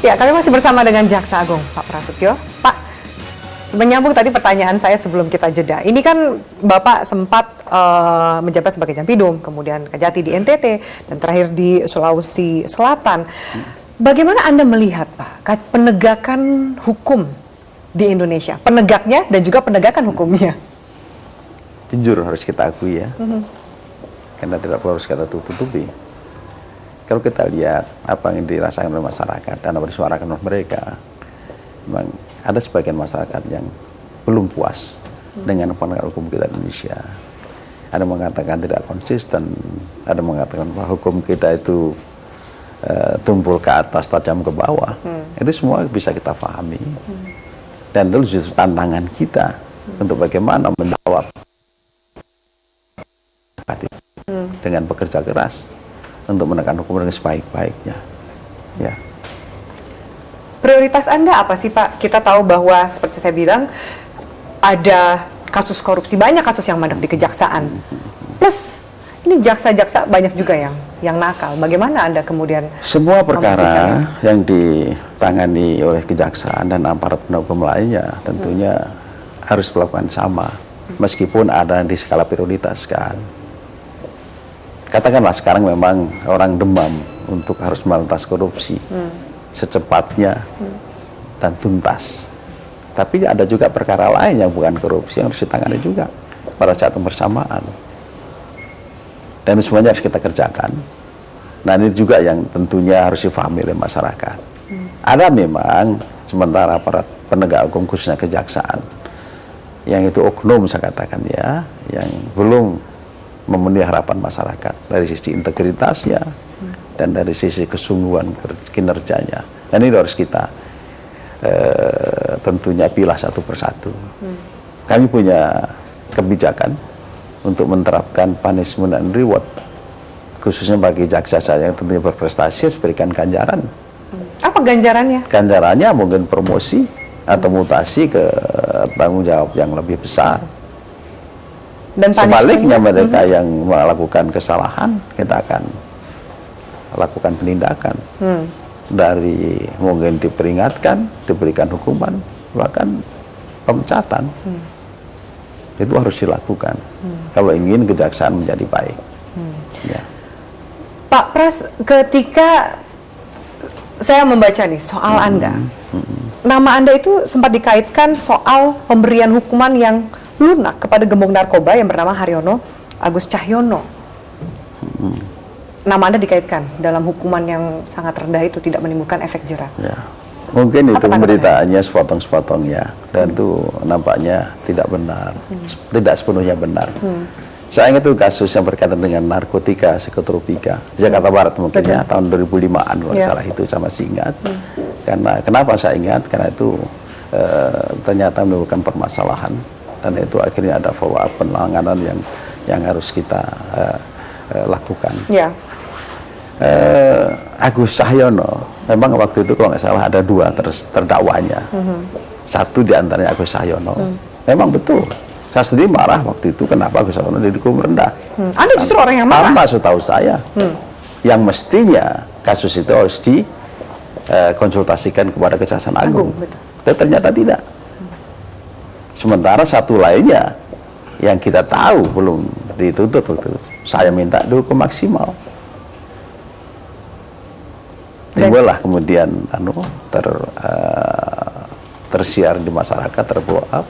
Ya, kami masih bersama dengan Jaksa Agung, Pak Prasetyo. Pak, menyambung tadi pertanyaan saya sebelum kita jeda. Ini kan Bapak sempat menjabat sebagai Jampidum, kemudian Kejati di NTT, dan terakhir di Sulawesi Selatan. Bagaimana Anda melihat, Pak, penegakan hukum di Indonesia? Penegaknya dan juga penegakan hukumnya. Jujur harus kita akui ya. Karena tidak perlu harus kita tutupi. Kalau kita lihat apa yang dirasakan oleh masyarakat dan apa disuarakan oleh mereka, memang ada sebagian masyarakat yang belum puas dengan penegakan hukum kita di Indonesia. Ada mengatakan tidak konsisten, ada mengatakan bahwa hukum kita itu tumpul ke atas, tajam ke bawah. Itu semua bisa kita pahami. Dan itu justru tantangan kita untuk bagaimana menjawab dengan bekerja keras untuk menekan hukum dengan sebaik-baiknya. Ya. Prioritas Anda apa sih, Pak? Kita tahu bahwa seperti saya bilang ada kasus korupsi, banyak kasus yang mandek di kejaksaan. Plus ini jaksa-jaksa banyak juga yang nakal. Bagaimana Anda kemudian semua perkara yang ditangani oleh kejaksaan dan aparat penegak hukum lainnya tentunya harus melakukan sama, meskipun ada di skala prioritas kan. Katakanlah sekarang memang orang demam untuk harus melintas korupsi secepatnya dan tuntas. Tapi ada juga perkara lain yang bukan korupsi yang harus ditangani juga pada saat yang bersamaan. Dan itu semuanya harus kita kerjakan. Nah ini juga yang tentunya harus difahami oleh masyarakat. Ada memang sementara para penegak hukum khususnya kejaksaan yang itu oknum saya katakan ya, yang belum memenuhi harapan masyarakat dari sisi integritasnya dan dari sisi kesungguhan kinerjanya. Dan ini harus kita tentunya pilah satu persatu. Kami punya kebijakan untuk menerapkan punishment and reward, khususnya bagi jaksa yang tentunya berprestasi harus berikan ganjaran. Apa ganjarannya? Ganjarannya mungkin promosi atau mutasi ke tanggung jawab yang lebih besar. Dan sebaliknya mereka yang melakukan kesalahan, kita akan lakukan penindakan. Dari mungkin diperingatkan, diberikan hukuman, bahkan pemecatan. Itu harus dilakukan kalau ingin kejaksaan menjadi baik. Ya. Pak Pras, ketika saya membaca nih soal Anda, nama Anda itu sempat dikaitkan soal pemberian hukuman yang lunak kepada gembong narkoba yang bernama Haryono Agus Cahyono. Nama Anda dikaitkan dalam hukuman yang sangat rendah itu tidak menimbulkan efek jerah. Ya. Mungkin itu pemberitaannya sepotong-sepotong ya, dan itu nampaknya tidak benar, tidak sepenuhnya benar. Saya ingat itu kasus yang berkaitan dengan narkotika psikotropika Jakarta Barat mungkin ya, tahun 2005-an kalau salah itu saya masih ingat. Karena kenapa saya ingat? Karena itu ternyata menimbulkan permasalahan. Dan itu akhirnya ada follow up penanganan yang harus kita lakukan. Ya. Agus Cahyono, memang waktu itu kalau nggak salah ada dua terdakwanya. Satu diantaranya Agus Cahyono. Memang betul. Saya sendiri marah waktu itu kenapa Agus Cahyono dihukum rendah. Anda justru orang yang marah. Tanpa setahu saya, yang mestinya kasus itu harus dikonsultasikan kepada Kejaksaan Agung. Tapi ternyata tidak. Sementara satu lainnya yang kita tahu belum dituntut waktu itu, saya minta dihukum maksimal. Timbullah kemudian tersiar di masyarakat, terblow up.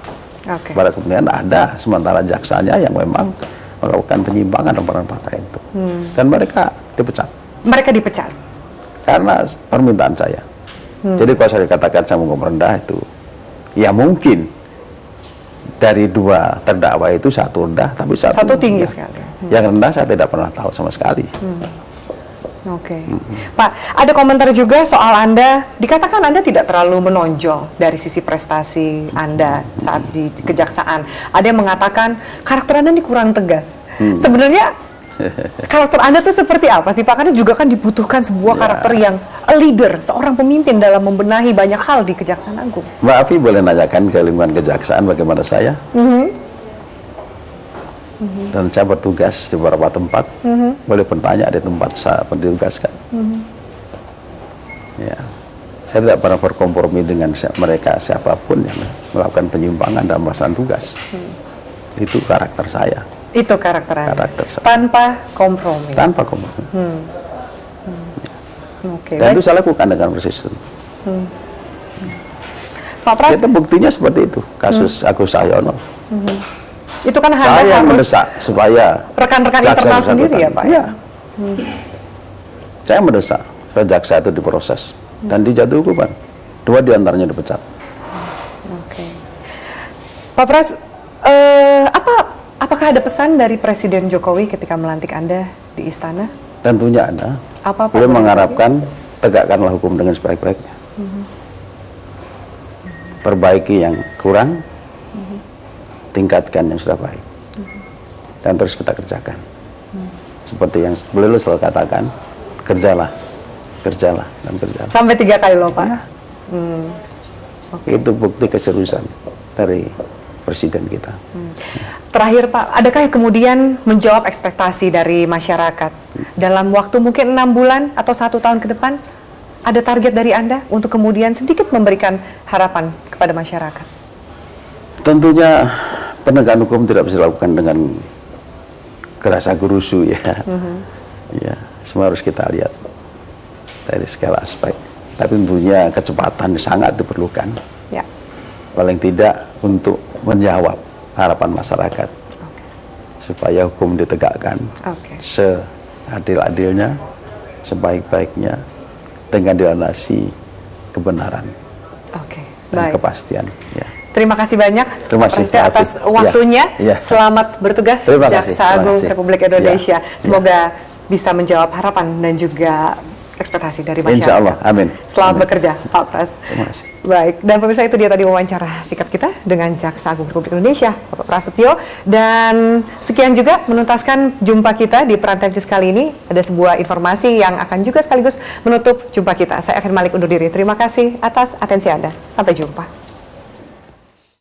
Pada kemudian ada sementara jaksanya yang memang melakukan penyimpangan dan perkara itu. Dan mereka dipecat. Mereka dipecat? Karena permintaan saya. Jadi kalau saya dikatakan saya menghukum rendah itu, ya mungkin dari dua terdakwa itu satu rendah, tapi satu tinggi sekali. Yang rendah saya tidak pernah tahu sama sekali. Pak, ada komentar juga soal Anda, dikatakan Anda tidak terlalu menonjol dari sisi prestasi Anda saat di kejaksaan. Ada yang mengatakan karakter Anda ini kurang tegas. Sebenarnya karakter Anda itu seperti apa sih, Pak? Karena juga kan dibutuhkan sebuah karakter yang leader, seorang pemimpin dalam membenahi banyak hal di Kejaksaan Agung. Mbak Afi boleh nanyakan ke lingkungan kejaksaan bagaimana saya? Dan saya bertugas di beberapa tempat, boleh bertanya di tempat saya ditugaskan. Ya. Saya tidak pernah berkompromi dengan mereka siapapun yang melakukan penyimpangan dalam melaksanakan tugas. Itu karakter saya. Itu karakter Anda. Karakter saya. Tanpa kompromi. Tanpa kompromi. Oke. Dan Baik. itu saya lakukan dengan persisten. Pak Pras, Itu buktinya seperti itu. Kasus Agus Sayono. itu kan Anda Saya yang harus mendesak supaya rekan-rekan jaksa internal bersangkutan. sendiri ya, Pak? Iya. Saya mendesak supaya jaksa itu diproses dan dijatuhi hukuman. 2 diantaranya dipecat. Oke. Pak Pras, apakah ada pesan dari Presiden Jokowi ketika melantik Anda di istana? Tentunya ada. Apa, Pak? Beliau mengharapkan tegakkanlah hukum dengan sebaik-baiknya. Perbaiki yang kurang, tingkatkan yang sudah baik. Dan terus kita kerjakan. Seperti yang beliau selalu katakan, kerjalah, dan kerjalah. Sampai 3 kali loh, Pak. Itu bukti keseriusan dari Presiden kita. Terakhir Pak, adakah yang kemudian menjawab ekspektasi dari masyarakat dalam waktu mungkin 6 bulan atau 1 tahun ke depan? Ada target dari Anda untuk kemudian sedikit memberikan harapan kepada masyarakat? Tentunya penegakan hukum tidak bisa dilakukan dengan gerasa gerusu ya. Ya, semua harus kita lihat dari segala aspek. Tapi tentunya kecepatan sangat diperlukan. Ya. Paling tidak untuk menjawab harapan masyarakat supaya hukum ditegakkan seadil-adilnya, sebaik-baiknya dengan dilandasi kebenaran dan Baik. kepastian. Ya. Terima kasih banyak Terima Pak kasih, Prasetyo atas Pak Afif. waktunya. Ya. Selamat bertugas Terima kasih, Jaksa terima Agung kasih. Republik Indonesia. Ya. Semoga bisa menjawab harapan dan juga ekspektasi dari masyarakat. Insya Allah, amin. Selamat Amin. bekerja, Pak Pras. Terima kasih. Baik, dan pemirsa itu dia tadi wawancara singkat kita dengan Jaksa Agung Republik Indonesia, Bapak Prasetyo. Dan sekian juga menuntaskan jumpa kita di Prime Time News kali ini. Ada sebuah informasi yang akan juga sekaligus menutup jumpa kita. Saya Afir Malik undur diri. Terima kasih atas atensi Anda. Sampai jumpa.